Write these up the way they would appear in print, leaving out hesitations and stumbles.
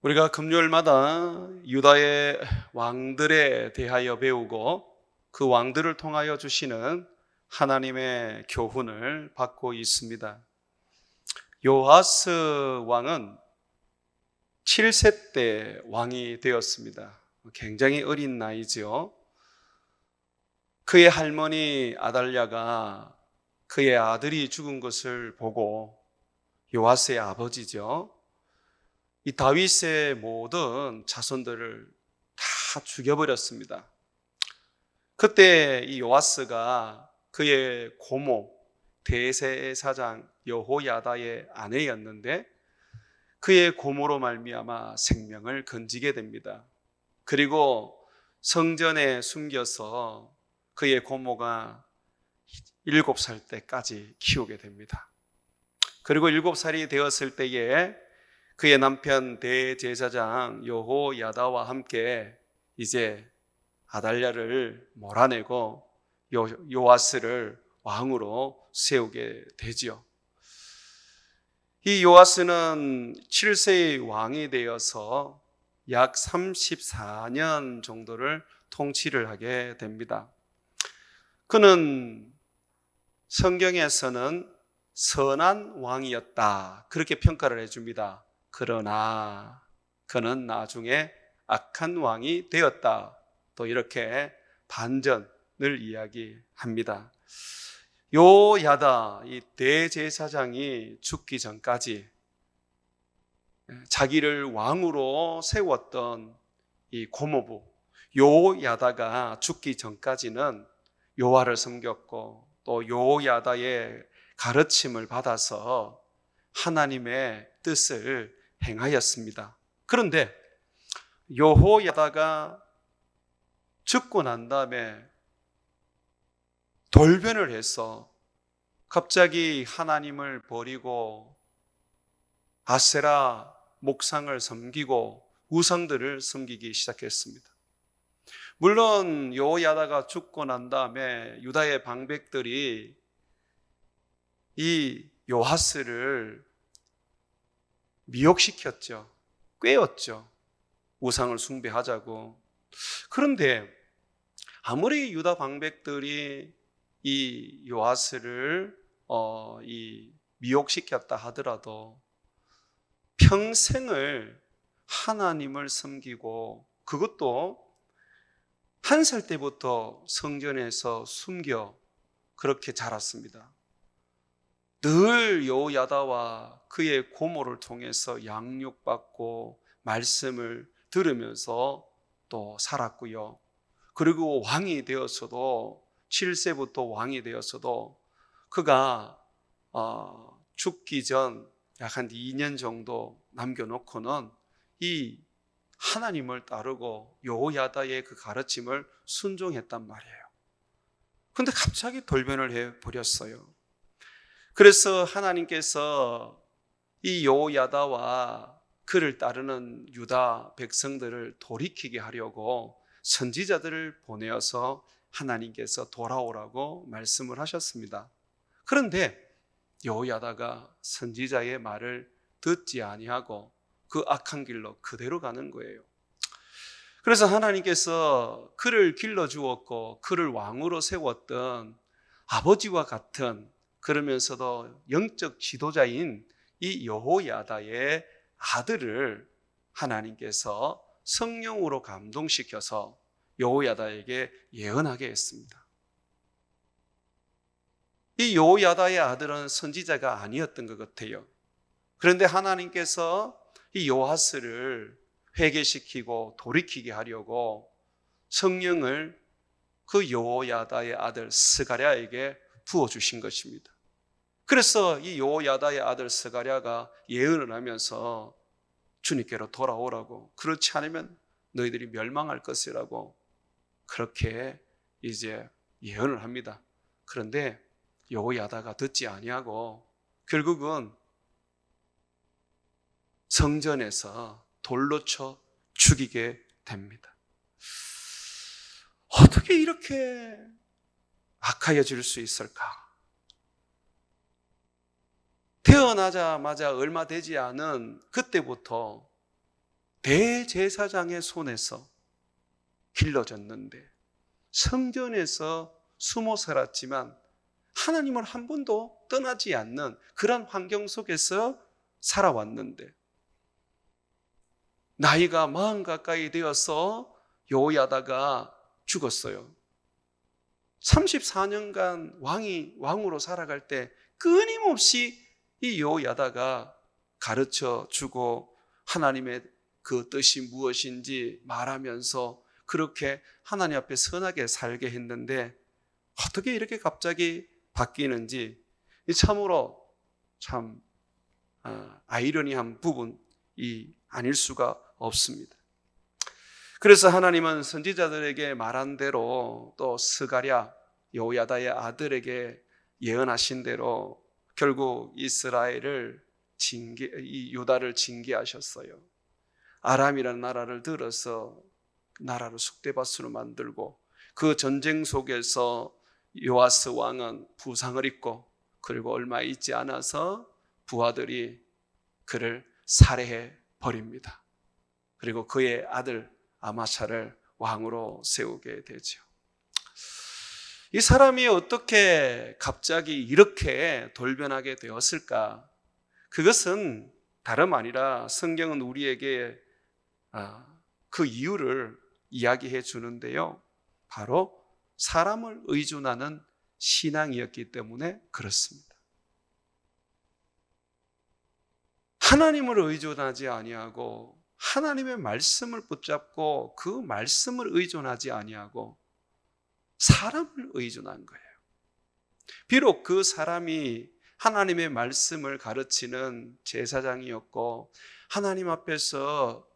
우리가 금요일마다 유다의 왕들에 대하여 배우고 그 왕들을 통하여 주시는 하나님의 교훈을 받고 있습니다. 요아스 왕은 7세 때 왕이 되었습니다. 굉장히 어린 나이죠. 그의 할머니 아달랴가 그의 아들이 죽은 것을 보고, 요아스의 아버지죠, 이 다윗의 모든 자손들을 다 죽여버렸습니다. 그때 이 요아스가 그의 고모 대제사장 여호야다의 아내였는데, 그의 고모로 말미암아 생명을 건지게 됩니다. 그리고 성전에 숨겨서 그의 고모가 7살 때까지 키우게 됩니다. 그리고 7살이 되었을 때에 그의 남편 대제사장 여호야다와 함께 이제 아달랴를 몰아내고 요아스를 왕으로 세우게 되지요. 이 요아스는 7세의 왕이 되어서 약 34년 정도를 통치를 하게 됩니다. 그는 성경에서는 선한 왕이었다, 그렇게 평가를 해줍니다. 그러나 그는 나중에 악한 왕이 되었다, 또 이렇게 반전을 이야기합니다. 요야다, 이 대제사장이 죽기 전까지 자기를 왕으로 세웠던 이 고모부 요야다가 죽기 전까지는 요아를 섬겼고, 또 요야다의 가르침을 받아서 하나님의 뜻을 행하였습니다. 그런데 여호야다가 죽고 난 다음에 돌변을 해서 갑자기 하나님을 버리고 아세라 목상을 섬기고 우상들을 섬기기 시작했습니다. 물론 여호야다가 죽고 난 다음에 유다의 방백들이 이 요아스를 미혹시켰죠. 꾀었죠. 우상을 숭배하자고. 그런데 아무리 유다 방백들이 이 요아스를 미혹시켰다 하더라도 평생을 하나님을 섬기고, 그것도 1살 때부터 성전에서 숨겨 그렇게 자랐습니다. 늘 여호야다와 그의 고모를 통해서 양육받고 말씀을 들으면서 또 살았고요. 그리고 왕이 되었어도, 7세부터 왕이 되었어도 그가 죽기 전 약 한 2년 정도 남겨놓고는 이 하나님을 따르고 여호야다의 그 가르침을 순종했단 말이에요. 그런데 갑자기 돌변을 해버렸어요. 그래서 하나님께서 이 여호야다와 그를 따르는 유다 백성들을 돌이키게 하려고 선지자들을 보내어서 하나님께서 돌아오라고 말씀을 하셨습니다. 그런데 여호야다가 선지자의 말을 듣지 아니하고 그 악한 길로 그대로 가는 거예요. 그래서 하나님께서 그를 길러주었고 그를 왕으로 세웠던 아버지와 같은, 그러면서도 영적 지도자인 이 여호야다의 아들을 하나님께서 성령으로 감동시켜서 여호야다에게 예언하게 했습니다. 이 여호야다의 아들은 선지자가 아니었던 것 같아요. 그런데 하나님께서 이 요아스를 회개시키고 돌이키게 하려고 성령을 그 여호야다의 아들 스가랴에게 부어주신 것입니다. 그래서 이 여호야다의 아들 스가랴가 예언을 하면서 주님께로 돌아오라고, 그렇지 않으면 너희들이 멸망할 것이라고 그렇게 이제 예언을 합니다. 그런데 여호야다가 듣지 아니하고 결국은 성전에서 돌로 쳐 죽이게 됩니다. 어떻게 이렇게 악하여질 수 있을까? 태어나자마자 얼마 되지 않은 그때부터 대제사장의 손에서 길러졌는데 성전에서 숨어 살았지만 하나님을 한 번도 떠나지 않는 그런 환경 속에서 살아왔는데 나이가 40 가까이 되어서 여호야다가 죽었어요. 34년간 왕으로 살아갈 때 끊임없이 이 여호야다가 가르쳐 주고 하나님의 그 뜻이 무엇인지 말하면서 그렇게 하나님 앞에 선하게 살게 했는데 어떻게 이렇게 갑자기 바뀌는지 참으로 참 아이러니한 부분이 아닐 수가 없습니다. 그래서 하나님은 선지자들에게 말한 대로 또 스가랴 여호야다의 아들에게 예언하신 대로 결국 이스라엘을 이 유다를 징계하셨어요. 아람이라는 나라를 들어서 나라를 쑥대밭으로 만들고 그 전쟁 속에서 요아스 왕은 부상을 입고 그리고 얼마 있지 않아서 부하들이 그를 살해해 버립니다. 그리고 그의 아들 아마샤를 왕으로 세우게 되죠. 이 사람이 어떻게 갑자기 이렇게 돌변하게 되었을까? 그것은 다름 아니라 성경은 우리에게 그 이유를 이야기해 주는데요. 바로 사람을 의존하는 신앙이었기 때문에 그렇습니다. 하나님을 의존하지 아니하고 하나님의 말씀을 붙잡고 그 말씀을 의존하지 아니하고 사람을 의존한 거예요. 비록 그 사람이 하나님의 말씀을 가르치는 제사장이었고 하나님 앞에서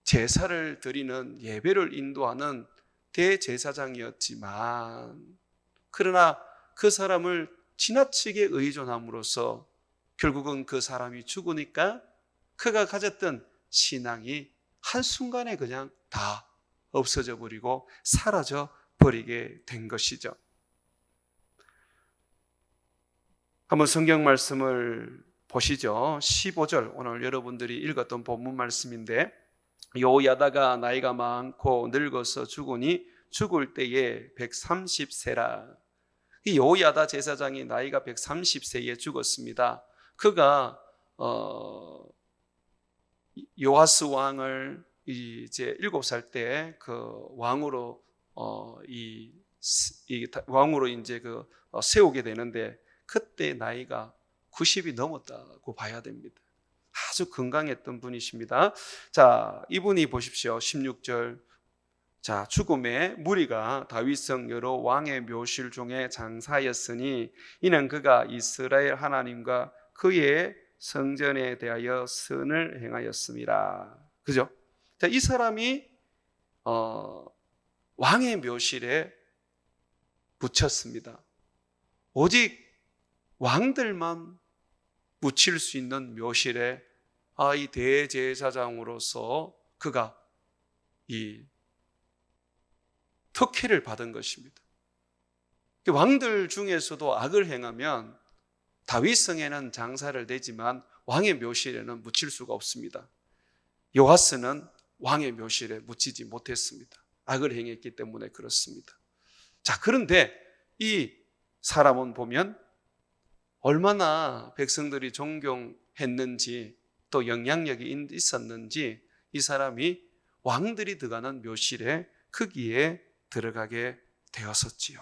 제사를 드리는 예배를 인도하는 대제사장이었지만 그러나 그 사람을 지나치게 의존함으로써 결국은 그 사람이 죽으니까 그가 가졌던 신앙이 한순간에 그냥 다 없어져 버리고 사라져 버리게 된 것이죠. 한번 성경 말씀을 보시죠. 15절 오늘 여러분들이 읽었던 본문 말씀인데 여호야다가 나이가 많고 늙어서 죽으니 죽을 때에 130세라. 이 여호야다 제사장이 나이가 130세에 죽었습니다. 그가 요아스 왕을 이제 7살 때 그 왕으로 왕으로 이제 세우게 되는데 그때 나이가 90이 넘었다고 봐야 됩니다. 아주 건강했던 분이십니다. 자, 이분이 보십시오. 16절. 자, 죽음의 무리가 다윗성 여러 왕의 묘실 중에 장사였으니 이는 그가 이스라엘 하나님과 그의 성전에 대하여 선을 행하였습니다. 그죠? 자, 이 사람이 왕의 묘실에 묻혔습니다. 오직 왕들만 묻힐 수 있는 묘실에 이 대제사장으로서 그가 이 특혜를 받은 것입니다. 왕들 중에서도 악을 행하면 다윗성에는 장사를 내지만 왕의 묘실에는 묻힐 수가 없습니다. 요아스는 왕의 묘실에 묻히지 못했습니다. 악을 행했기 때문에 그렇습니다. 자, 그런데 이 사람은 보면 얼마나 백성들이 존경했는지 또 영향력이 있었는지 이 사람이 왕들이 들어가는 묘실에 거기에 들어가게 되었었지요.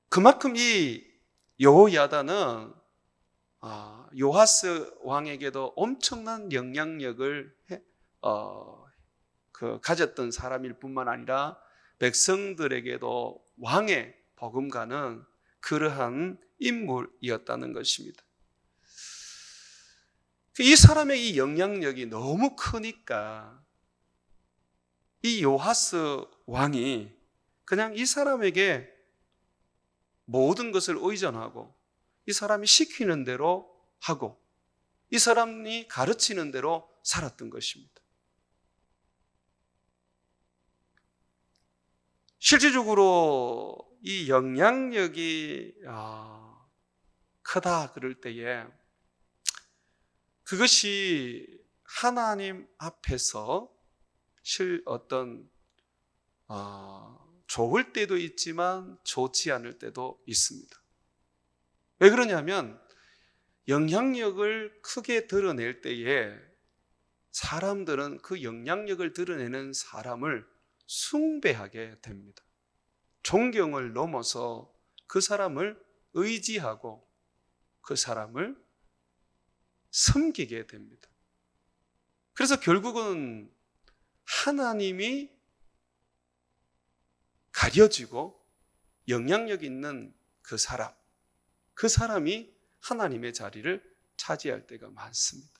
그만큼 이 여호야다는 요아스 왕에게도 엄청난 영향력을 가졌던 사람일 뿐만 아니라 백성들에게도 왕의 버금가는 그러한 인물이었다는 것입니다. 이 사람의 이 영향력이 너무 크니까 이 요아스 왕이 그냥 이 사람에게 모든 것을 의존하고 이 사람이 시키는 대로 하고 이 사람이 가르치는 대로 살았던 것입니다. 실질적으로 이 영향력이 크다 그럴 때에 그것이 하나님 앞에서 어떤 좋을 때도 있지만 좋지 않을 때도 있습니다. 왜 그러냐면 영향력을 크게 드러낼 때에 사람들은 그 영향력을 드러내는 사람을 숭배하게 됩니다. 존경을 넘어서 그 사람을 의지하고 그 사람을 섬기게 됩니다. 그래서 결국은 하나님이 가려지고 영향력 있는 그 사람이 하나님의 자리를 차지할 때가 많습니다.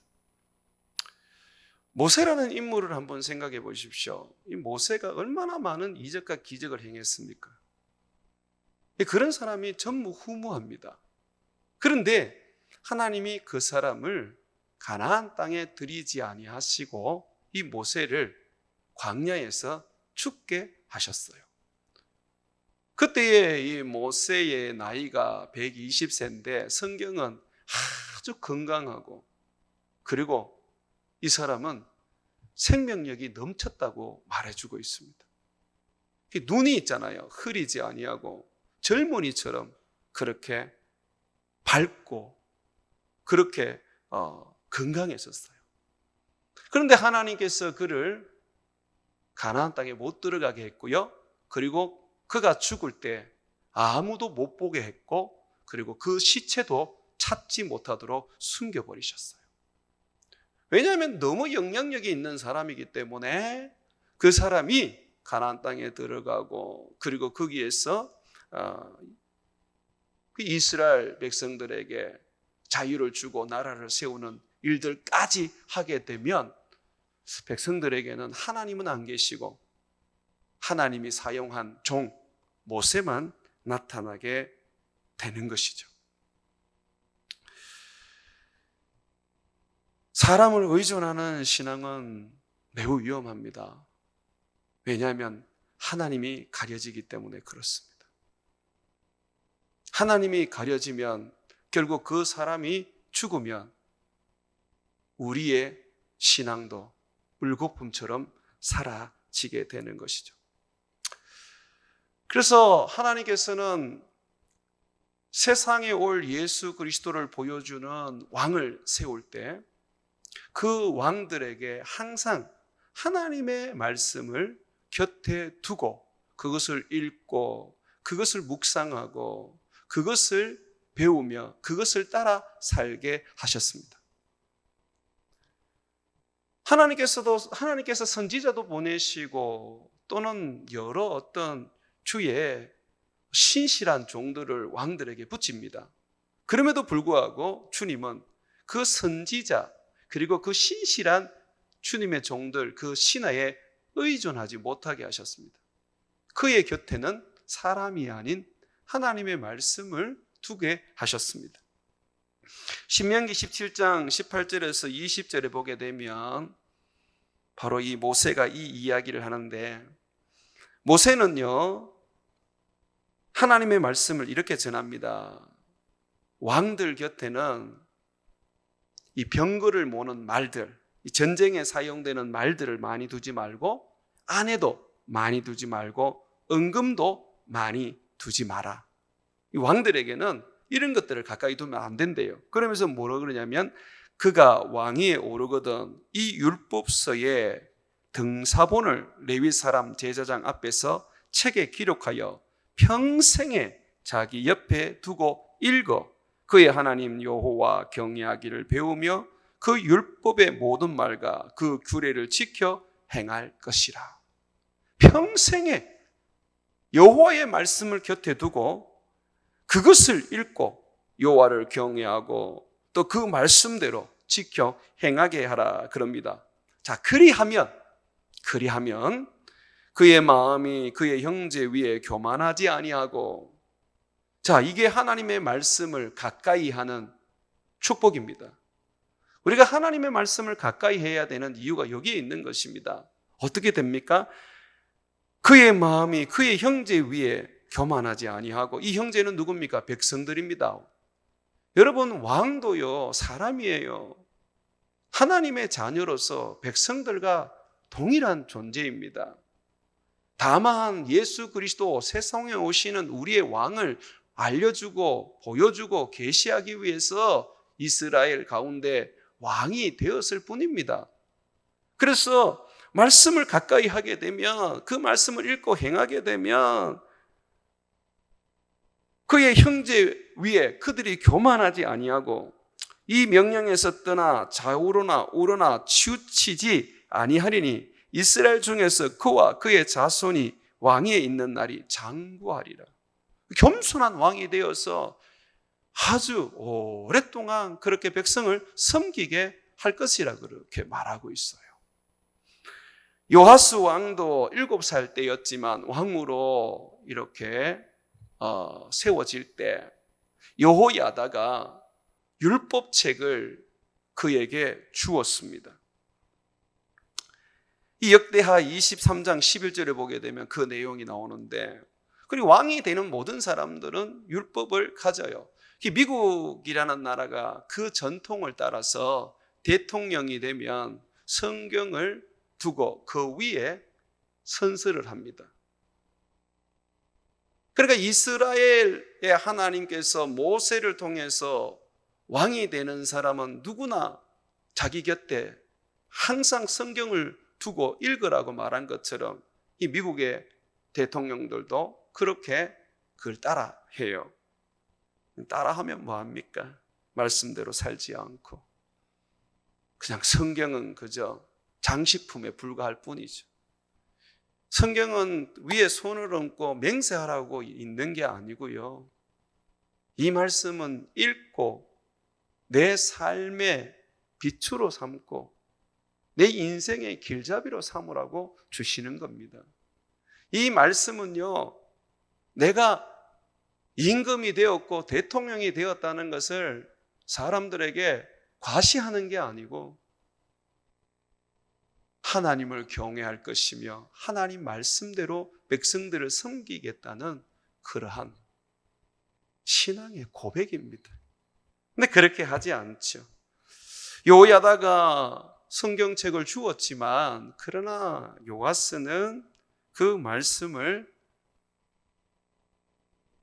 모세라는 인물을 한번 생각해 보십시오. 이 모세가 얼마나 많은 이적과 기적을 행했습니까? 그런 사람이 전무후무합니다. 그런데 하나님이 그 사람을 가나안 땅에 들이지 아니하시고 이 모세를 광야에서 죽게 하셨어요. 그때의 이 모세의 나이가 120세인데 성경은 아주 건강하고, 그리고 이 사람은 생명력이 넘쳤다고 말해주고 있습니다. 눈이 있잖아요. 흐리지 아니하고 젊은이처럼 그렇게 밝고 그렇게 건강했었어요. 그런데 하나님께서 그를 가나안 땅에 못 들어가게 했고요. 그리고 그가 죽을 때 아무도 못 보게 했고, 그리고 그 시체도 찾지 못하도록 숨겨버리셨어요. 왜냐하면 너무 영향력이 있는 사람이기 때문에 그 사람이 가나안 땅에 들어가고, 그리고 거기에서 이스라엘 백성들에게 자유를 주고 나라를 세우는 일들까지 하게 되면 백성들에게는 하나님은 안 계시고 하나님이 사용한 종 모세만 나타나게 되는 것이죠. 사람을 의존하는 신앙은 매우 위험합니다. 왜냐하면 하나님이 가려지기 때문에 그렇습니다. 하나님이 가려지면 결국 그 사람이 죽으면 우리의 신앙도 물거품처럼 사라지게 되는 것이죠. 그래서 하나님께서는 세상에 올 예수 그리스도를 보여주는 왕을 세울 때 그 왕들에게 항상 하나님의 말씀을 곁에 두고 그것을 읽고 그것을 묵상하고 그것을 배우며 그것을 따라 살게 하셨습니다. 하나님께서 선지자도 보내시고 또는 여러 어떤 주의 신실한 종들을 왕들에게 붙입니다. 그럼에도 불구하고 주님은 그 선지자 그리고 그 신실한 주님의 종들, 그 신하에 의존하지 못하게 하셨습니다. 그의 곁에는 사람이 아닌 하나님의 말씀을 두게 하셨습니다. 신명기 17장 18절에서 20절에 보게 되면 바로 이 모세가 이 이야기를 하는데, 모세는요 하나님의 말씀을 이렇게 전합니다. 왕들 곁에는 이 병거를 모는 말들, 이 전쟁에 사용되는 말들을 많이 두지 말고, 아내도 많이 두지 말고, 은금도 많이 두지 마라. 이 왕들에게는 이런 것들을 가까이 두면 안 된대요. 그러면서 뭐라 그러냐면, 그가 왕위에 오르거든 이 율법서의 등사본을 레위 사람 제사장 앞에서 책에 기록하여 평생에 자기 옆에 두고 읽어 그의 하나님 여호와 경외하기를 배우며 그 율법의 모든 말과 그 규례를 지켜 행할 것이라. 평생에 여호와의 말씀을 곁에 두고 그것을 읽고 여호와를 경외하고 또 그 말씀대로 지켜 행하게 하라 그럽니다. 자, 그리하면 그의 마음이 그의 형제 위에 교만하지 아니하고, 자, 이게 하나님의 말씀을 가까이 하는 축복입니다. 우리가 하나님의 말씀을 가까이 해야 되는 이유가 여기에 있는 것입니다. 어떻게 됩니까? 그의 마음이 그의 형제 위에 교만하지 아니하고, 이 형제는 누굽니까? 백성들입니다. 여러분, 왕도요 사람이에요. 하나님의 자녀로서 백성들과 동일한 존재입니다. 다만 예수 그리스도 세상에 오시는 우리의 왕을 알려주고 보여주고 계시하기 위해서 이스라엘 가운데 왕이 되었을 뿐입니다. 그래서 말씀을 가까이 하게 되면, 그 말씀을 읽고 행하게 되면 그의 형제 위에 그들이 교만하지 아니하고 이 명령에서 떠나 좌우로나 우로나 치우치지 아니하리니 이스라엘 중에서 그와 그의 자손이 왕위에 있는 날이 장구하리라. 겸손한 왕이 되어서 아주 오랫동안 그렇게 백성을 섬기게 할 것이라 그렇게 말하고 있어요. 요하스 왕도 7살 때였지만 왕으로 이렇게 세워질 때 여호야다가 율법책을 그에게 주었습니다. 이 역대하 23장 11절에 보게 되면 그 내용이 나오는데, 그리고 왕이 되는 모든 사람들은 율법을 가져요. 미국이라는 나라가 그 전통을 따라서 대통령이 되면 성경을 두고 그 위에 선서를 합니다. 그러니까 이스라엘의 하나님께서 모세를 통해서 왕이 되는 사람은 누구나 자기 곁에 항상 성경을 두고 읽으라고 말한 것처럼 이 미국의 대통령들도 그렇게 그걸 따라 해요. 따라하면 뭐합니까? 말씀대로 살지 않고 그냥 성경은 그저 장식품에 불과할 뿐이죠. 성경은 위에 손을 얹고 맹세하라고 있는 게 아니고요. 이 말씀은 읽고 내 삶의 빛으로 삼고 내 인생의 길잡이로 삼으라고 주시는 겁니다. 이 말씀은요, 내가 임금이 되었고 대통령이 되었다는 것을 사람들에게 과시하는 게 아니고 하나님을 경외할 것이며 하나님 말씀대로 백성들을 섬기겠다는 그러한 신앙의 고백입니다. 근데 그렇게 하지 않죠. 요야다가 성경책을 주었지만 그러나 요아스는 그 말씀을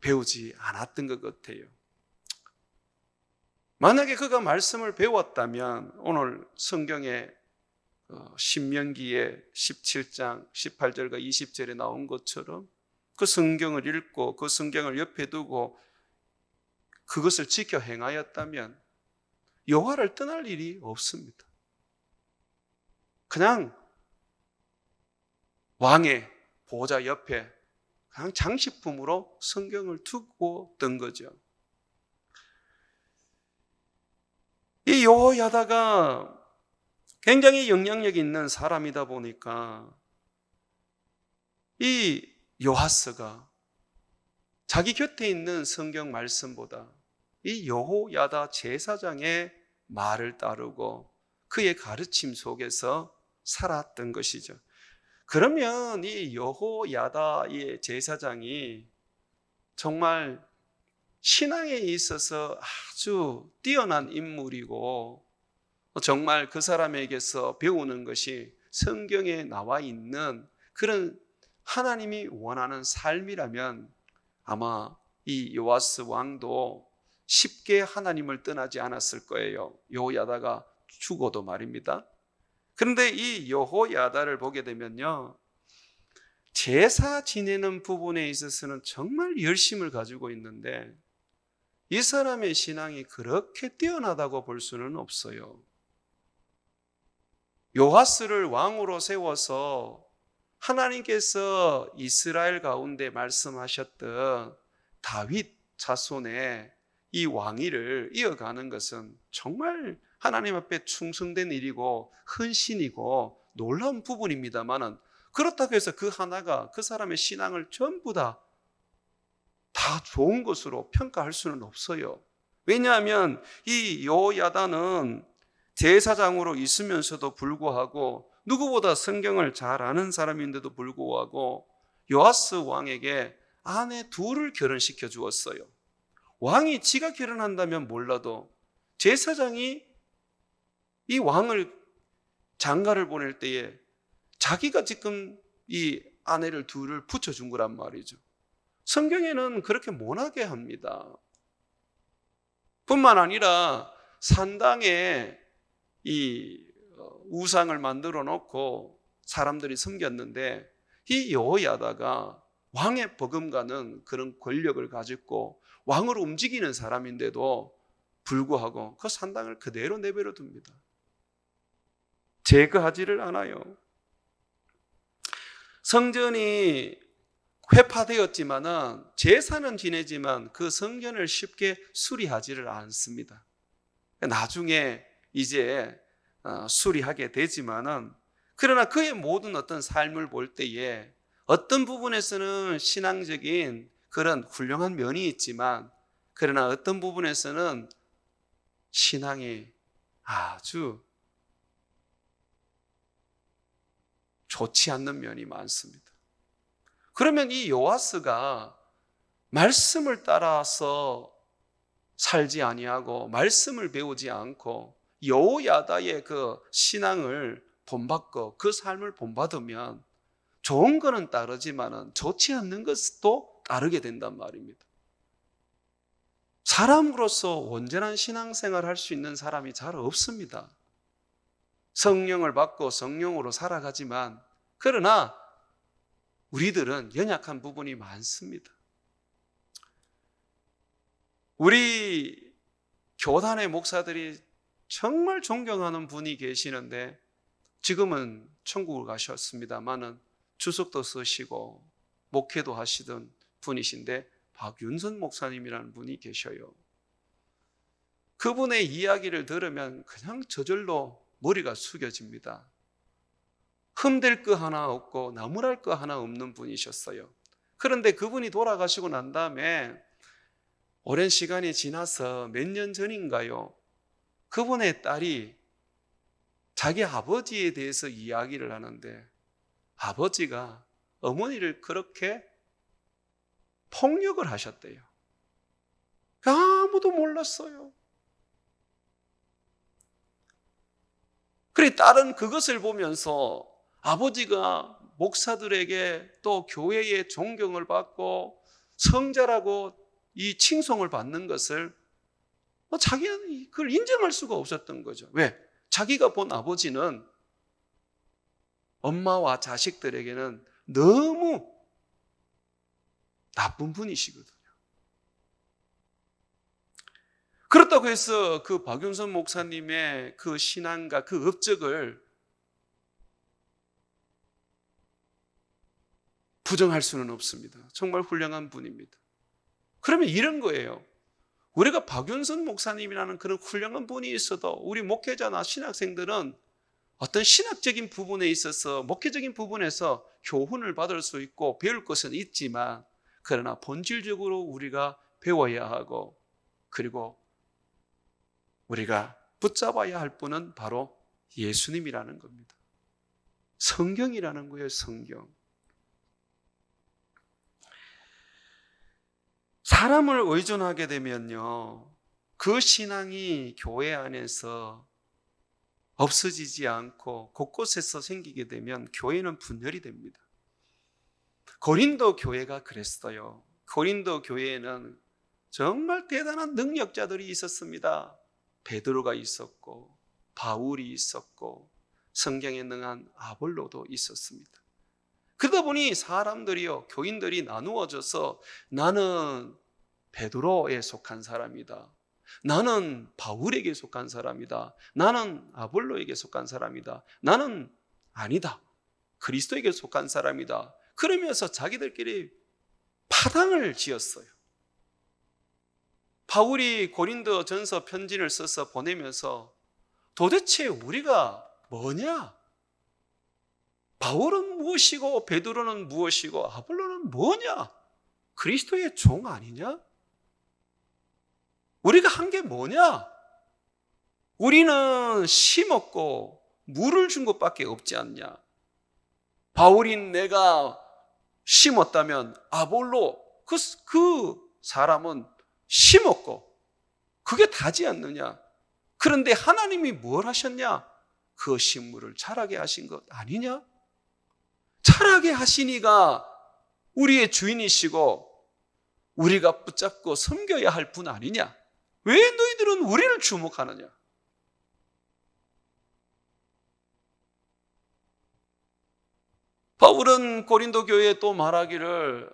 배우지 않았던 것 같아요. 만약에 그가 말씀을 배웠다면 오늘 성경에 신명기의 17장 18절과 20절에 나온 것처럼 그 성경을 읽고 그 성경을 옆에 두고 그것을 지켜 행하였다면 여호와를 떠날 일이 없습니다. 그냥 왕의 보좌 옆에 그냥 장식품으로 성경을 두고 던 거죠. 이 여호야다가 굉장히 영향력이 있는 사람이다 보니까 이 요하스가 자기 곁에 있는 성경 말씀보다 이 여호야다 제사장의 말을 따르고 그의 가르침 속에서 살았던 것이죠. 그러면 이 여호야다의 제사장이 정말 신앙에 있어서 아주 뛰어난 인물이고 정말 그 사람에게서 배우는 것이 성경에 나와 있는 그런 하나님이 원하는 삶이라면 아마 이 요아스 왕도 쉽게 하나님을 떠나지 않았을 거예요. 여호야다가 죽어도 말입니다. 그런데 이 여호야다를 보게 되면요, 제사 지내는 부분에 있어서는 정말 열심을 가지고 있는데 이 사람의 신앙이 그렇게 뛰어나다고 볼 수는 없어요. 요하스를 왕으로 세워서 하나님께서 이스라엘 가운데 말씀하셨던 다윗 자손의 이 왕위를 이어가는 것은 정말 하나님 앞에 충성된 일이고 헌신이고 놀라운 부분입니다만은 그렇다고 해서 그 하나가 그 사람의 신앙을 전부 다 좋은 것으로 평가할 수는 없어요. 왜냐하면 이 여호야다는 제사장으로 있으면서도 불구하고 누구보다 성경을 잘 아는 사람인데도 불구하고 요아스 왕에게 아내 둘을 결혼시켜 주었어요. 왕이 지가 결혼한다면 몰라도 제사장이 이 왕을 장가를 보낼 때에 자기가 지금 이 아내를 둘을 붙여준 거란 말이죠. 성경에는 그렇게 못하게 합니다. 뿐만 아니라 산당에 이 우상을 만들어 놓고 사람들이 섬겼는데, 이 여호야다가 왕의 버금가는 그런 권력을 가지고 왕으로 움직이는 사람인데도 불구하고 그 산당을 그대로 내버려 둡니다. 제거하지를 않아요. 성전이 회파되었지만은 제사는 지내지만 그 성전을 쉽게 수리하지를 않습니다. 나중에 이제 수리하게 되지만은, 그러나 그의 모든 어떤 삶을 볼 때에 어떤 부분에서는 신앙적인 그런 훌륭한 면이 있지만, 그러나 어떤 부분에서는 신앙이 아주 좋지 않는 면이 많습니다. 그러면 이 요아스가 말씀을 따라서 살지 아니하고 말씀을 배우지 않고 여호야다의 그 신앙을 본받고 그 삶을 본받으면 좋은 거는 따르지만은 좋지 않는 것도 따르게 된단 말입니다. 사람으로서 온전한 신앙생활을 할 수 있는 사람이 잘 없습니다. 성령을 받고 성령으로 살아가지만, 그러나 우리들은 연약한 부분이 많습니다. 우리 교단의 목사들이 정말 존경하는 분이 계시는데, 지금은 천국을 가셨습니다만은 주석도 쓰시고 목회도 하시던 분이신데, 박윤선 목사님이라는 분이 계셔요. 그분의 이야기를 들으면 그냥 저절로 머리가 숙여집니다. 흠될 거 하나 없고 나무랄 거 하나 없는 분이셨어요. 그런데 그분이 돌아가시고 난 다음에 오랜 시간이 지나서 몇 년 전인가요, 그분의 딸이 자기 아버지에 대해서 이야기를 하는데, 아버지가 어머니를 그렇게 폭력을 하셨대요. 아무도 몰랐어요. 그래, 딸은 그것을 보면서 아버지가 목사들에게 또 교회의 존경을 받고 성자라고 이 칭송을 받는 것을 자기는 그걸 인정할 수가 없었던 거죠. 왜? 자기가 본 아버지는 엄마와 자식들에게는 너무 나쁜 분이시거든요. 그렇다고 해서 그 박윤선 목사님의 그 신앙과 그 업적을 부정할 수는 없습니다. 정말 훌륭한 분입니다. 그러면 이런 거예요. 우리가 박윤선 목사님이라는 그런 훌륭한 분이 있어도 우리 목회자나 신학생들은 어떤 신학적인 부분에 있어서, 목회적인 부분에서 교훈을 받을 수 있고 배울 것은 있지만, 그러나 본질적으로 우리가 배워야 하고, 그리고 우리가 붙잡아야 할 분은 바로 예수님이라는 겁니다. 성경이라는 거예요, 성경. 사람을 의존하게 되면요, 그 신앙이 교회 안에서 없어지지 않고 곳곳에서 생기게 되면 교회는 분열이 됩니다. 고린도 교회가 그랬어요. 고린도 교회에는 정말 대단한 능력자들이 있었습니다. 베드로가 있었고 바울이 있었고 성경에 능한 아볼로도 있었습니다. 그러다 보니 사람들이요, 교인들이 나누어져서 나는 베드로에 속한 사람이다, 나는 바울에게 속한 사람이다, 나는 아볼로에게 속한 사람이다, 나는 아니다, 그리스도에게 속한 사람이다, 그러면서 자기들끼리 파당을 지었어요. 바울이 고린도 전서 편지를 써서 보내면서 도대체 우리가 뭐냐? 바울은 무엇이고 베드로는 무엇이고 아볼로는 뭐냐? 그리스도의 종 아니냐? 우리가 한 게 뭐냐? 우리는 심었고 물을 준 것밖에 없지 않냐? 바울인 내가 심었다면 아볼로 그 사람은 심었고 그게 다지 않느냐? 그런데 하나님이 뭘 하셨냐? 그 식물을 자라게 하신 것 아니냐? 자라게 하시니가 우리의 주인이시고 우리가 붙잡고 섬겨야 할 분 아니냐? 왜 너희들은 우리를 주목하느냐? 바울은 고린도 교회에 또 말하기를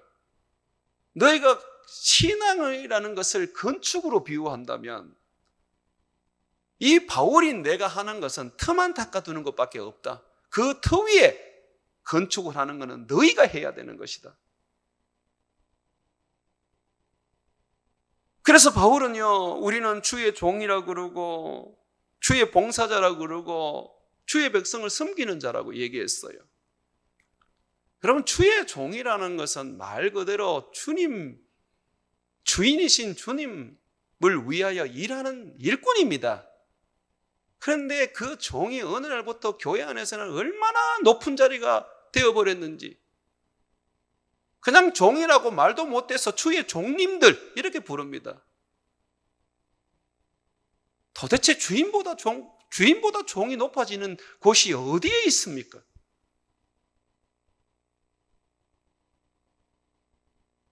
너희가 신앙이라는 것을 건축으로 비유한다면 이 바울이 내가 하는 것은 터만 닦아두는 것밖에 없다. 그 터 위에 건축을 하는 것은 너희가 해야 되는 것이다. 그래서 바울은요, 우리는 주의 종이라고 그러고 주의 봉사자라고 그러고 주의 백성을 섬기는 자라고 얘기했어요. 여러분, 주의 종이라는 것은 말 그대로 주인이신 주님을 위하여 일하는 일꾼입니다. 그런데 그 종이 어느 날부터 교회 안에서는 얼마나 높은 자리가 되어버렸는지, 그냥 종이라고 말도 못해서 주의 종님들 이렇게 부릅니다. 도대체 주인보다 종이 높아지는 곳이 어디에 있습니까?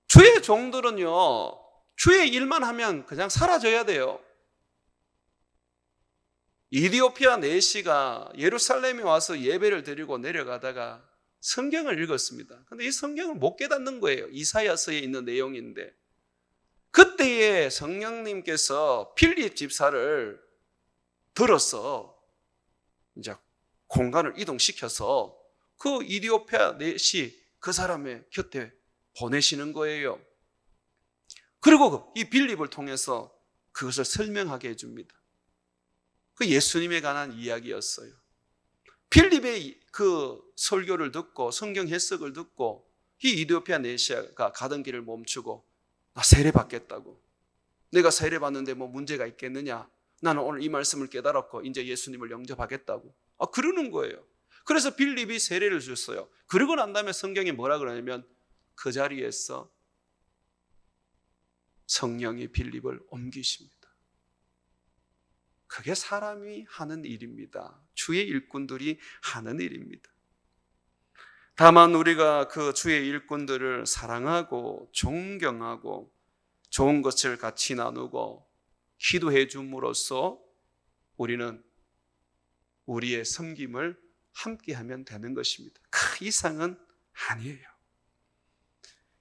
주의 종들은요, 주의 일만 하면 그냥 사라져야 돼요. 이디오피아 내시가 예루살렘에 와서 예배를 드리고 내려가다가 성경을 읽었습니다. 그런데 이 성경을 못 깨닫는 거예요. 이사야서에 있는 내용인데, 그때에 성령님께서 필립 집사를 들어서 이제 공간을 이동시켜서 그 이디오피아 내시 그 사람의 곁에 보내시는 거예요. 그리고 이 빌립을 통해서 그것을 설명하게 해줍니다. 그 예수님에 관한 이야기였어요. 빌립의 그 설교를 듣고 성경 해석을 듣고 이 이디오피아 내시아가 가던 길을 멈추고, 나 세례받겠다고. 내가 세례받는데 뭐 문제가 있겠느냐? 나는 오늘 이 말씀을 깨달았고 이제 예수님을 영접하겠다고. 그러는 거예요. 그래서 빌립이 세례를 줬어요. 그러고 난 다음에 성경이 뭐라 그러냐면 그 자리에서 성령이 빌립을 옮기십니다. 그게 사람이 하는 일입니다. 주의 일꾼들이 하는 일입니다. 다만 우리가 그 주의 일꾼들을 사랑하고 존경하고 좋은 것을 같이 나누고 기도해 줌으로써 우리는 우리의 섬김을 함께 하면 되는 것입니다. 그 이상은 아니에요.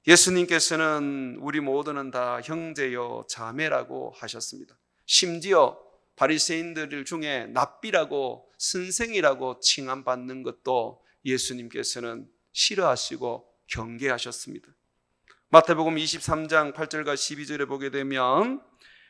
예수님께서는 우리 모두는 다 형제요 자매라고 하셨습니다. 심지어 바리새인들 중에 랍비라고 선생이라고 칭함받는 것도 예수님께서는 싫어하시고 경계하셨습니다. 마태복음 23장 8절과 12절에 보게 되면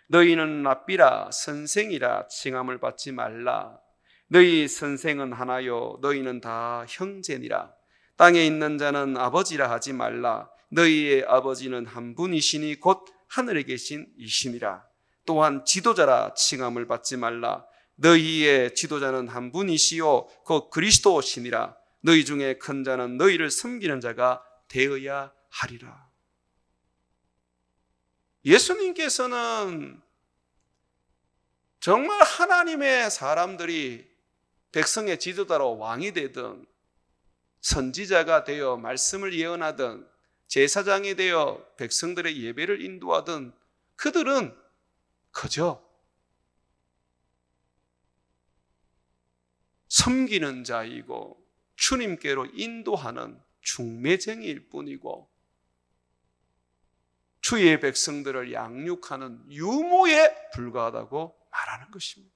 너희는 랍비라 선생이라 칭함을 받지 말라. 너희 선생은 하나요 너희는 다 형제니라. 땅에 있는 자는 아버지라 하지 말라. 너희의 아버지는 한 분이시니 곧 하늘에 계신 이시니라. 또한 지도자라 칭함을 받지 말라. 너희의 지도자는 한 분이시요 곧 그리스도시니라. 너희 중에 큰 자는 너희를 섬기는 자가 되어야 하리라. 예수님께서는 정말 하나님의 사람들이 백성의 지도자로 왕이 되든 선지자가 되어 말씀을 예언하든 제사장이 되어 백성들의 예배를 인도하든 그들은 그저 섬기는 자이고 주님께로 인도하는 중매쟁이일 뿐이고 주의 백성들을 양육하는 유모에 불과하다고 말하는 것입니다.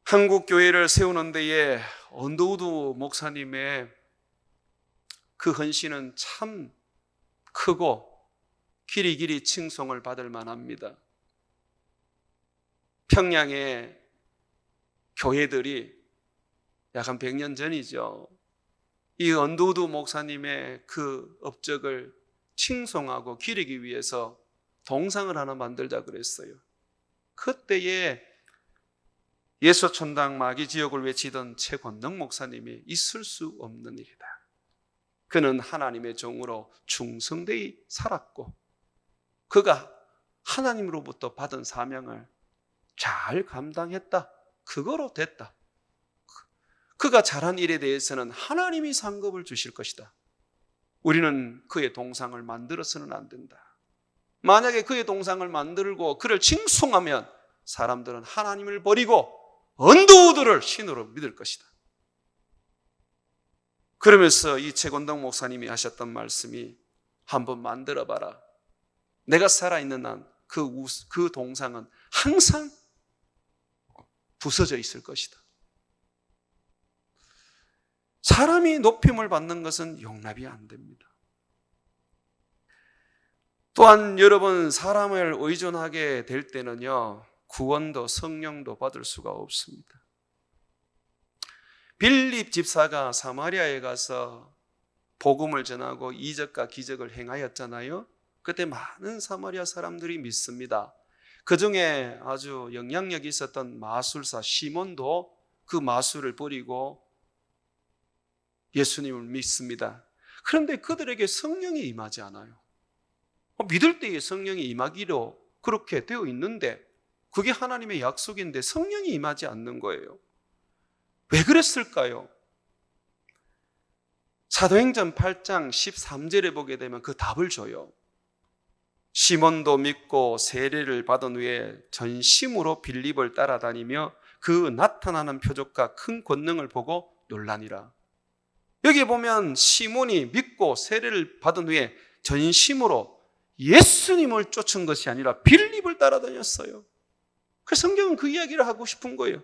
한국 교회를 세우는 데에 언더우드 목사님의 그 헌신은 참 크고 길이 칭송을 받을 만합니다. 평양의 교회들이 약 한 100년 전이죠. 이 언더우드 목사님의 그 업적을 칭송하고 기리기 위해서 동상을 하나 만들자 그랬어요. 그때에 예수천당 마귀지옥을 외치던 최권능 목사님이 있을 수 없는 일이다. 그는 하나님의 종으로 충성되이 살았고 그가 하나님으로부터 받은 사명을 잘 감당했다. 그거로 됐다. 그가 잘한 일에 대해서는 하나님이 상급을 주실 것이다. 우리는 그의 동상을 만들어서는 안 된다. 만약에 그의 동상을 만들고 그를 칭송하면 사람들은 하나님을 버리고 언더우드를 신으로 믿을 것이다. 그러면서 이 최권덕 목사님이 하셨던 말씀이 한번 만들어봐라. 내가 살아있는 한 그 동상은 항상 부서져 있을 것이다. 사람이 높임을 받는 것은 용납이 안 됩니다. 또한 여러분, 사람을 의존하게 될 때는요, 구원도 성령도 받을 수가 없습니다. 빌립 집사가 사마리아에 가서 복음을 전하고 이적과 기적을 행하였잖아요. 그때 많은 사마리아 사람들이 믿습니다. 그 중에 아주 영향력이 있었던 마술사 시몬도 그 마술을 버리고 예수님을 믿습니다. 그런데 그들에게 성령이 임하지 않아요. 믿을 때에 성령이 임하기로 그렇게 되어 있는데 그게 하나님의 약속인데 성령이 임하지 않는 거예요. 왜 그랬을까요? 사도행전 8장 13절에 보게 되면 그 답을 줘요. 시몬도 믿고 세례를 받은 후에 전심으로 빌립을 따라다니며 그 나타나는 표적과 큰 권능을 보고 놀라니라. 여기 보면 시몬이 믿고 세례를 받은 후에 전심으로 예수님을 쫓은 것이 아니라 빌립을 따라다녔어요. 그래서 성경은 그 이야기를 하고 싶은 거예요.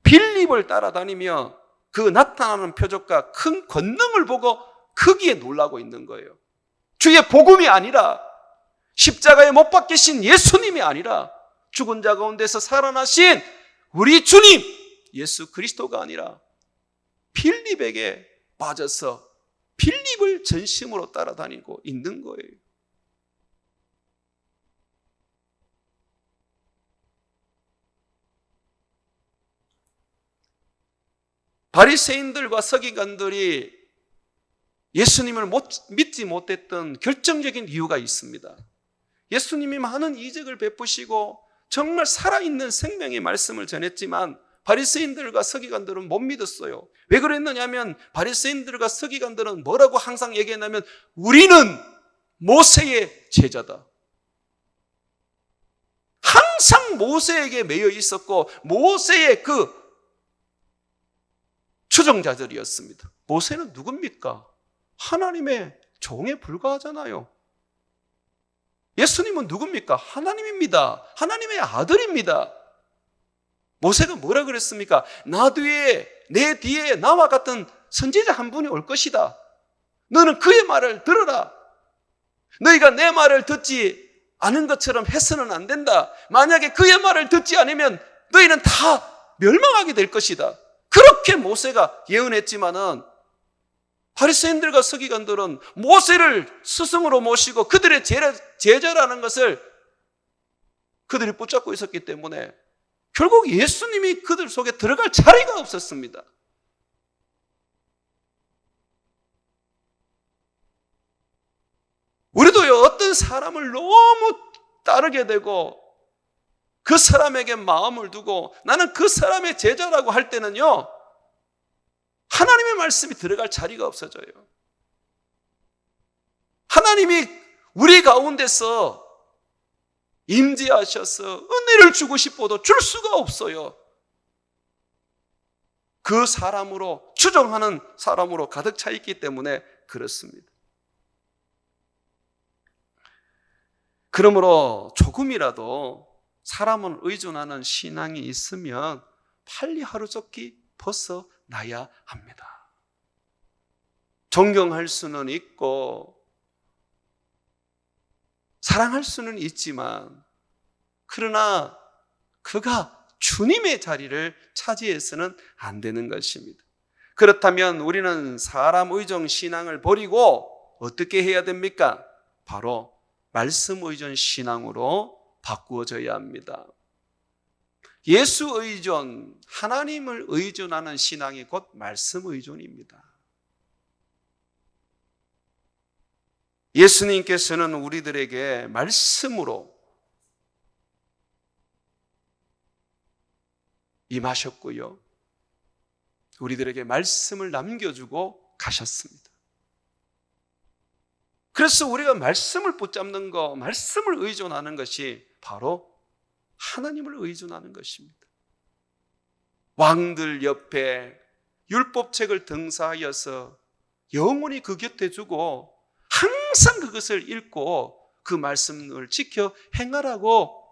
빌립을 따라다니며 그 나타나는 표적과 큰 권능을 보고 거기에 놀라고 있는 거예요. 주의 복음이 아니라, 십자가에 못 박히신 예수님이 아니라, 죽은 자 가운데서 살아나신 우리 주님 예수 그리스도가 아니라 빌립에게 빠져서 빌립을 전심으로 따라다니고 있는 거예요. 바리새인들과 서기관들이 예수님을 믿지 못했던 결정적인 이유가 있습니다. 예수님이 많은 이적을 베푸시고 정말 살아있는 생명의 말씀을 전했지만 바리새인들과 서기관들은 못 믿었어요. 왜 그랬느냐면 바리새인들과 서기관들은 뭐라고 항상 얘기했냐면 우리는 모세의 제자다. 항상 모세에게 매여 있었고 모세의 그 추종자들이었습니다. 모세는 누굽니까? 하나님의 종에 불과하잖아요. 예수님은 누굽니까? 하나님입니다. 하나님의 아들입니다. 모세가 뭐라 그랬습니까? 내 뒤에 나와 같은 선지자 한 분이 올 것이다. 너는 그의 말을 들어라. 너희가 내 말을 듣지 않은 것처럼 해서는 안 된다. 만약에 그의 말을 듣지 않으면 너희는 다 멸망하게 될 것이다. 그렇게 모세가 예언했지만은 바리새인들과 서기관들은 모세를 스승으로 모시고 그들의 제자라는 것을 그들이 붙잡고 있었기 때문에 결국 예수님이 그들 속에 들어갈 자리가 없었습니다. 우리도요, 어떤 사람을 너무 따르게 되고 그 사람에게 마음을 두고 나는 그 사람의 제자라고 할 때는요, 하나님의 말씀이 들어갈 자리가 없어져요. 하나님이 우리 가운데서 임재하셔서 은혜를 주고 싶어도 줄 수가 없어요. 그 사람으로, 추종하는 사람으로 가득 차 있기 때문에 그렇습니다. 그러므로 조금이라도 사람을 의존하는 신앙이 있으면 빨리 하루속히 벗어나야 합니다. 존경할 수는 있고 사랑할 수는 있지만 그러나 그가 주님의 자리를 차지해서는 안 되는 것입니다. 그렇다면 우리는 사람 의존 신앙을 버리고 어떻게 해야 됩니까? 바로 말씀 의존 신앙으로 바꾸어져야 합니다. 예수 의존, 하나님을 의존하는 신앙이 곧 말씀 의존입니다. 예수님께서는 우리들에게 말씀으로 임하셨고요, 우리들에게 말씀을 남겨주고 가셨습니다. 그래서 우리가 말씀을 붙잡는 것, 말씀을 의존하는 것이 바로 하나님을 의존하는 것입니다. 왕들 옆에 율법책을 등사하여서 영원히 그 곁에 두고 항상 그것을 읽고 그 말씀을 지켜 행하라고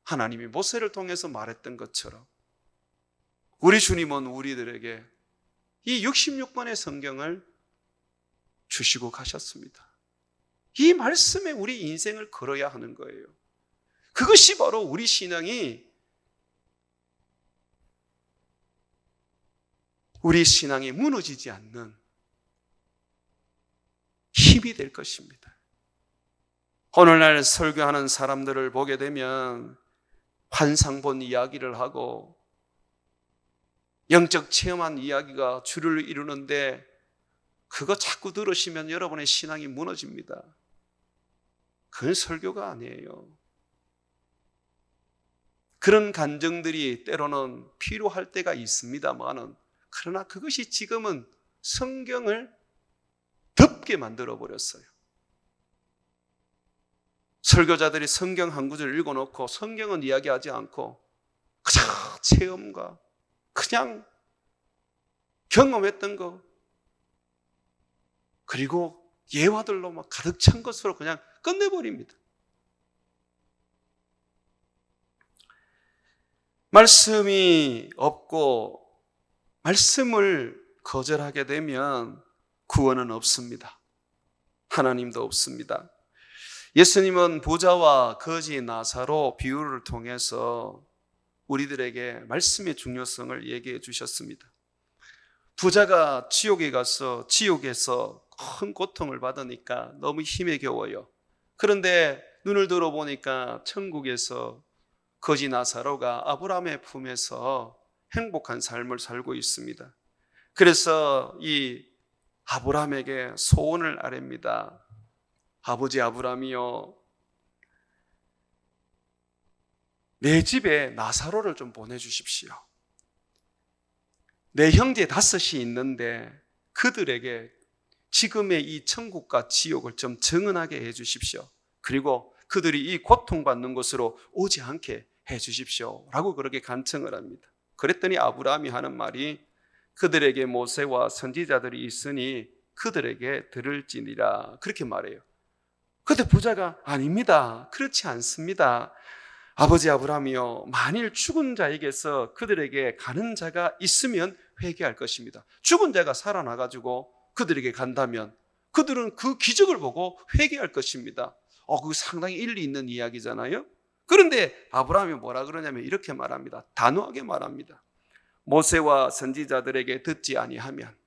하나님이 모세를 통해서 말했던 것처럼 우리 주님은 우리들에게 이 66권의 성경을 주시고 가셨습니다. 이 말씀에 우리 인생을 걸어야 하는 거예요. 그것이 바로 우리 신앙이 무너지지 않는 힘이 될 것입니다. 오늘날 설교하는 사람들을 보게 되면 환상 본 이야기를 하고 영적 체험한 이야기가 주를 이루는데 그거 자꾸 들으시면 여러분의 신앙이 무너집니다. 그건 설교가 아니에요. 그런 간증들이 때로는 필요할 때가 있습니다만은, 그러나 그것이 지금은 성경을 덮게 만들어 버렸어요. 설교자들이 성경 한 구절 읽어놓고 성경은 이야기하지 않고 그저 체험과 그냥 경험했던 거, 그리고 예화들로 막 가득 찬 것으로 그냥 끝내버립니다. 말씀이 없고 말씀을 거절하게 되면 구원은 없습니다. 하나님도 없습니다. 예수님은 부자와 거지 나사로 비유를 통해서 우리들에게 말씀의 중요성을 얘기해 주셨습니다. 부자가 지옥에 가서 지옥에서 큰 고통을 받으니까 너무 힘에 겨워요. 그런데 눈을 들어보니까 천국에서 거지 나사로가 아브라함의 품에서 행복한 삶을 살고 있습니다. 그래서 이 아브라함에게 소원을 아뢰입니다. 아버지 아브라함이요, 내 집에 나사로를 좀 보내주십시오. 내 형제 5이 있는데 그들에게 지금의 이 천국과 지옥을 좀 정언하게 해주십시오. 그리고 그들이 이 고통받는 곳으로 오지 않게 해주십시오 라고 그렇게 간청을 합니다. 그랬더니 아브라함이 하는 말이, 그들에게 모세와 선지자들이 있으니 그들에게 들을지니라, 그렇게 말해요. 그런데 부자가 아닙니다, 그렇지 않습니다. 아버지 아브라함이요, 만일 죽은 자에게서 그들에게 가는 자가 있으면 회개할 것입니다. 죽은 자가 살아나가지고 그들에게 간다면 그들은 그 기적을 보고 회개할 것입니다. 그거 상당히 일리 있는 이야기잖아요. 그런데 아브라함이 뭐라 그러냐면 이렇게 말합니다. 단호하게 말합니다. 모세와 선지자들에게 듣지 아니하면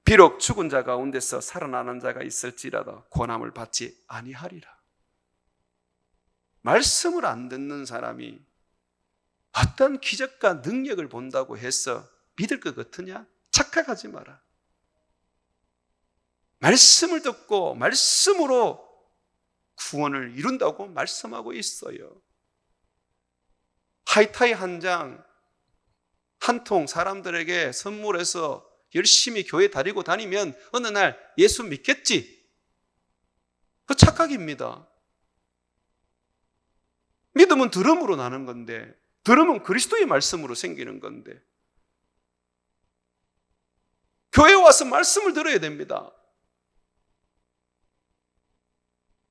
비록 죽은 자 가운데서 살아나는 자가 있을지라도 권함을 받지 아니하리라. 말씀을 안 듣는 사람이 어떤 기적과 능력을 본다고 해서 믿을 것 같으냐? 착각하지 마라. 말씀을 듣고 말씀으로 구원을 이룬다고 말씀하고 있어요. 하이타이 한 장, 한 통 사람들에게 선물해서 열심히 교회 다니고 다니면 어느 날 예수 믿겠지? 그 착각입니다. 믿음은 들음으로 나는 건데, 들음은 그리스도의 말씀으로 생기는 건데, 교회에 와서 말씀을 들어야 됩니다.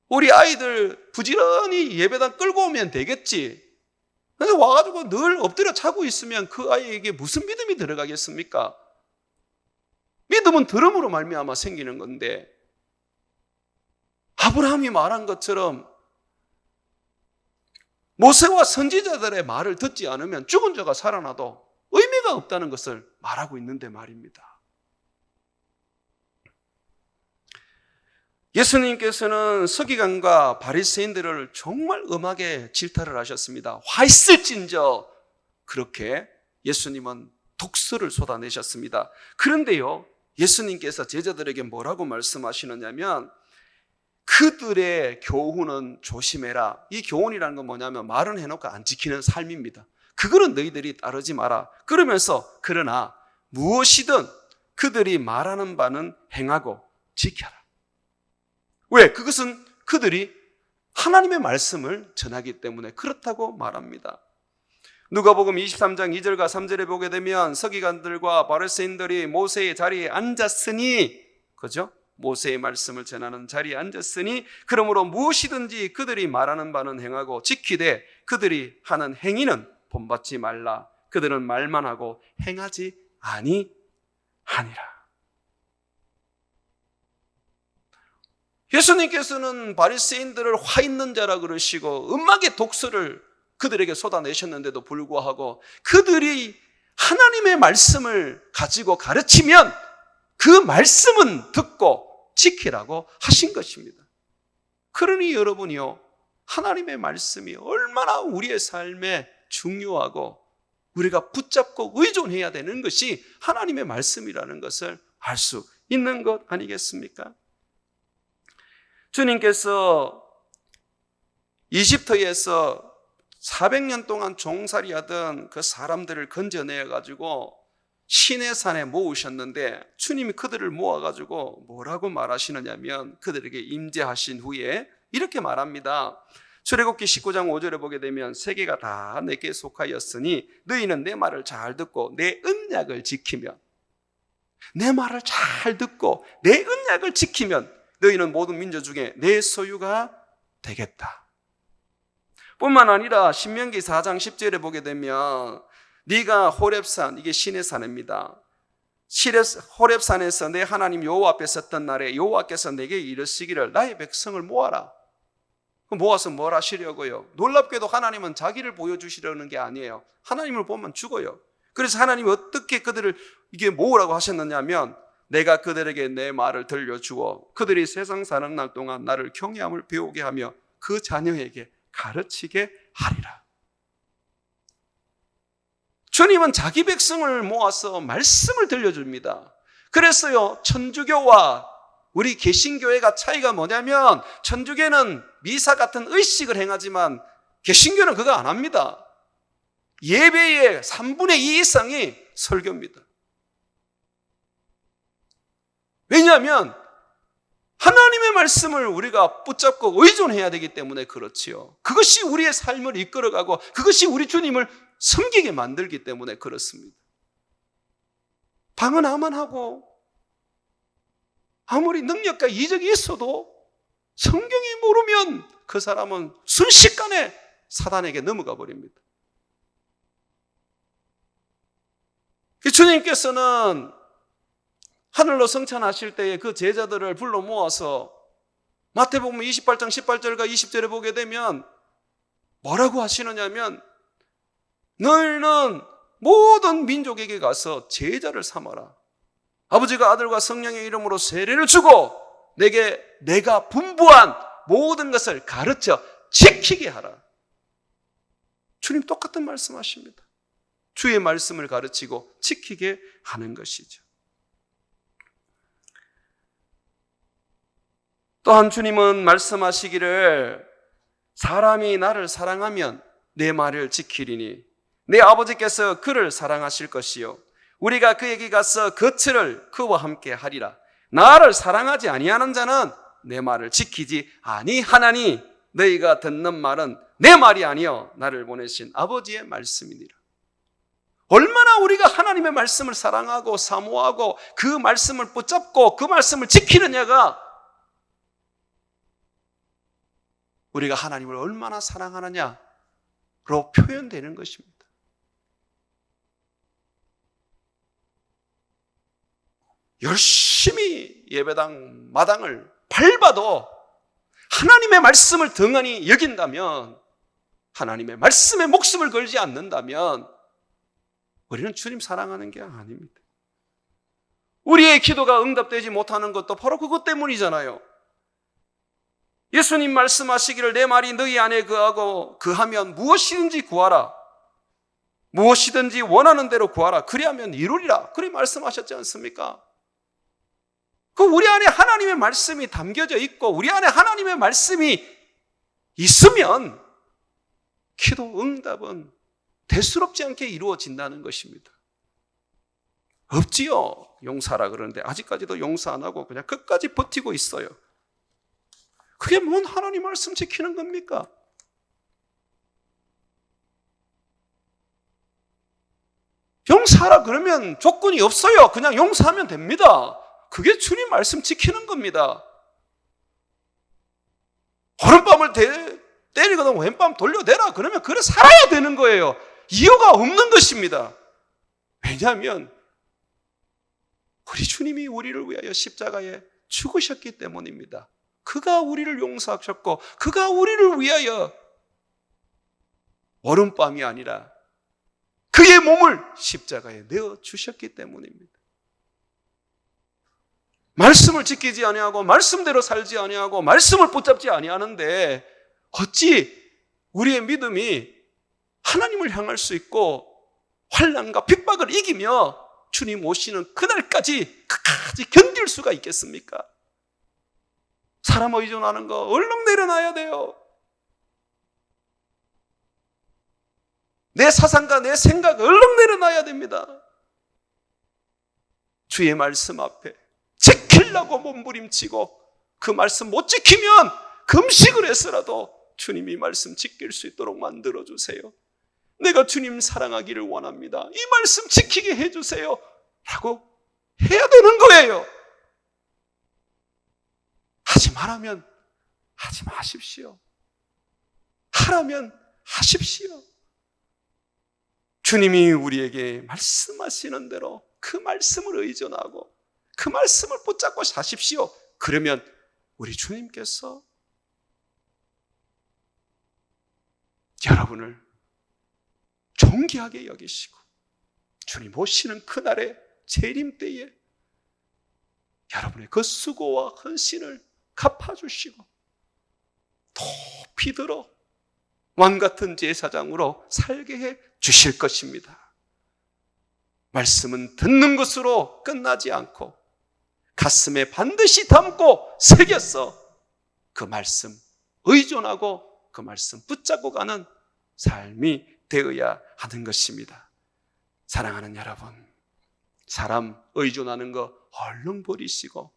우리 아이들 부지런히 예배당 끌고 오면 되겠지. 근데 와가지고 늘 엎드려 자고 있으면 그 아이에게 무슨 믿음이 들어가겠습니까? 믿음은 들음으로 말미암아 생기는 건데, 아브라함이 말한 것처럼 모세와 선지자들의 말을 듣지 않으면 죽은 자가 살아나도 의미가 없다는 것을 말하고 있는데 말입니다. 예수님께서는 서기관과 바리새인들을 정말 엄하게 질타를 하셨습니다. 화 있을진저, 그렇게 예수님은 독설을 쏟아내셨습니다. 그런데요, 예수님께서 제자들에게 뭐라고 말씀하시느냐면 그들의 교훈은 조심해라. 이 교훈이라는 건 뭐냐면 말은 해놓고 안 지키는 삶입니다. 그거는 너희들이 따르지 마라. 그러면서 그러나 무엇이든 그들이 말하는 바는 행하고 지켜라. 왜? 그것은 그들이 하나님의 말씀을 전하기 때문에 그렇다고 말합니다. 누가복음 23장 2절과 3절에 보게 되면 서기관들과 바리새인들이 모세의 자리에 앉았으니, 그죠? 모세의 말씀을 전하는 자리에 앉았으니 그러므로 무엇이든지 그들이 말하는 바는 행하고 지키되 그들이 하는 행위는 본받지 말라. 그들은 말만 하고 행하지 아니하니라. 예수님께서는 바리새인들을 화 있는 자라 그러시고 음악의 독서를 그들에게 쏟아내셨는데도 불구하고 그들이 하나님의 말씀을 가지고 가르치면 그 말씀은 듣고 지키라고 하신 것입니다. 그러니 여러분이요, 하나님의 말씀이 얼마나 우리의 삶에 중요하고 우리가 붙잡고 의존해야 되는 것이 하나님의 말씀이라는 것을 알 수 있는 것 아니겠습니까? 주님께서 이집트에서 400년 동안 종살이하던 그 사람들을 건져내가지고 시내산에 모으셨는데 주님이 그들을 모아가지고 뭐라고 말하시느냐면 그들에게 임재하신 후에 이렇게 말합니다. 출애굽기 19장 5절에 보게 되면 세계가 다 내게 속하였으니 너희는 내 말을 잘 듣고 내 언약을 지키면, 내 말을 잘 듣고 내 언약을 지키면 너희는 모든 민족 중에 내 소유가 되겠다. 뿐만 아니라 신명기 4장 10절에 보게 되면 네가 호렙산, 이게 신의 산입니다. 호렙산에서 내 하나님 여호와 앞에 섰던 날에 여호와께서 내게 이르시기를 나의 백성을 모아라. 모아서 뭘 하시려고요? 놀랍게도 하나님은 자기를 보여주시려는 게 아니에요. 하나님을 보면 죽어요. 그래서 하나님이 어떻게 그들을 이게 모으라고 하셨느냐면 내가 그들에게 내 말을 들려주어 그들이 세상 사는 날 동안 나를 경외함을 배우게 하며 그 자녀에게 가르치게 하리라. 주님은 자기 백성을 모아서 말씀을 들려줍니다. 그래서요, 천주교와 우리 개신교회가 차이가 뭐냐면 천주교는 미사 같은 의식을 행하지만 개신교는 그거 안 합니다. 예배의 3분의 2 이상이 설교입니다. 왜냐하면 하나님의 말씀을 우리가 붙잡고 의존해야 되기 때문에 그렇지요. 그것이 우리의 삶을 이끌어가고 그것이 우리 주님을 섬기게 만들기 때문에 그렇습니다. 방언하만 하고 아무리 능력과 이적이 있어도 성경이 모르면 그 사람은 순식간에 사단에게 넘어가 버립니다. 주님께서는 하늘로 승천하실 때에 그 제자들을 불러 모아서 마태복음 28장 18절과 20절에 보게 되면 뭐라고 하시느냐면 너희는 모든 민족에게 가서 제자를 삼아라. 아버지가 아들과 성령의 이름으로 세례를 주고 내가 분부한 모든 것을 가르쳐 지키게 하라. 주님 똑같은 말씀하십니다. 주의 말씀을 가르치고 지키게 하는 것이죠. 또한 주님은 말씀하시기를 사람이 나를 사랑하면 내 말을 지키리니 내 아버지께서 그를 사랑하실 것이요 우리가 그에게 가서 거처를 그와 함께 하리라. 나를 사랑하지 아니하는 자는 내 말을 지키지 아니하나니 너희가 듣는 말은 내 말이 아니요 나를 보내신 아버지의 말씀이니라. 얼마나 우리가 하나님의 말씀을 사랑하고 사모하고 그 말씀을 붙잡고 그 말씀을 지키느냐가 우리가 하나님을 얼마나 사랑하느냐로 표현되는 것입니다. 열심히 예배당 마당을 밟아도 하나님의 말씀을 등한히 여긴다면, 하나님의 말씀에 목숨을 걸지 않는다면 우리는 주님 사랑하는 게 아닙니다. 우리의 기도가 응답되지 못하는 것도 바로 그것 때문이잖아요. 예수님 말씀하시기를 내 말이 너희 안에 거하면 무엇이든지 구하라. 무엇이든지 원하는 대로 구하라. 그리하면 이루리라. 그리 말씀하셨지 않습니까? 그 우리 안에 하나님의 말씀이 담겨져 있고 우리 안에 하나님의 말씀이 있으면 기도 응답은 대수롭지 않게 이루어진다는 것입니다. 없지요. 용사라 그러는데 아직까지도 용서 안 하고 그냥 끝까지 버티고 있어요. 그게 뭔 하나님 말씀 지키는 겁니까? 용서하라 그러면 조건이 없어요. 그냥 용서하면 됩니다. 그게 주님 말씀 지키는 겁니다. 오른밤을 때리거든 왼밤 돌려대라 그러면 그래 살아야 되는 거예요. 이유가 없는 것입니다. 왜냐하면 우리 주님이 우리를 위하여 십자가에 죽으셨기 때문입니다. 그가 우리를 용서하셨고 그가 우리를 위하여 오른밤이 아니라 그의 몸을 십자가에 내어 주셨기 때문입니다. 말씀을 지키지 아니하고 말씀대로 살지 아니하고 말씀을 붙잡지 아니하는데 어찌 우리의 믿음이 하나님을 향할 수 있고 환난과 핍박을 이기며 주님 오시는 그날까지 끝까지 견딜 수가 있겠습니까? 사람 의존하는 거 얼른 내려놔야 돼요. 내 사상과 내 생각 얼른 내려놔야 됩니다. 주의 말씀 앞에 지키려고 몸부림치고 그 말씀 못 지키면 금식을 해서라도 주님이 말씀 지킬 수 있도록 만들어주세요. 내가 주님 사랑하기를 원합니다. 이 말씀 지키게 해주세요. 라고 해야 되는 거예요. 하지 말라면 하지 마십시오. 하라면 하십시오. 주님이 우리에게 말씀하시는 대로 그 말씀을 의존하고 그 말씀을 붙잡고 사십시오. 그러면 우리 주님께서 여러분을 존귀하게 여기시고 주님 오시는 그날의 재림 때에 여러분의 그 수고와 헌신을 갚아주시고 높이 들어 왕같은 제사장으로 살게 해 주실 것입니다. 말씀은 듣는 것으로 끝나지 않고 가슴에 반드시 담고 새겨서 그 말씀 의존하고 그 말씀 붙잡고 가는 삶이 되어야 하는 것입니다. 사랑하는 여러분, 사람 의존하는 거 얼른 버리시고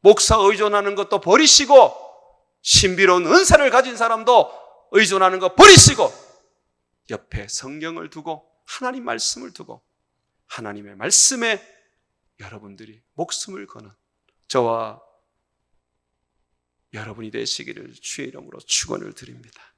목사 의존하는 것도 버리시고 신비로운 은사를 가진 사람도 의존하는 거 버리시고 옆에 성경을 두고 하나님 말씀을 두고 하나님의 말씀에 여러분들이 목숨을 거는 저와 여러분이 되시기를 주의 이름으로 축원을 드립니다.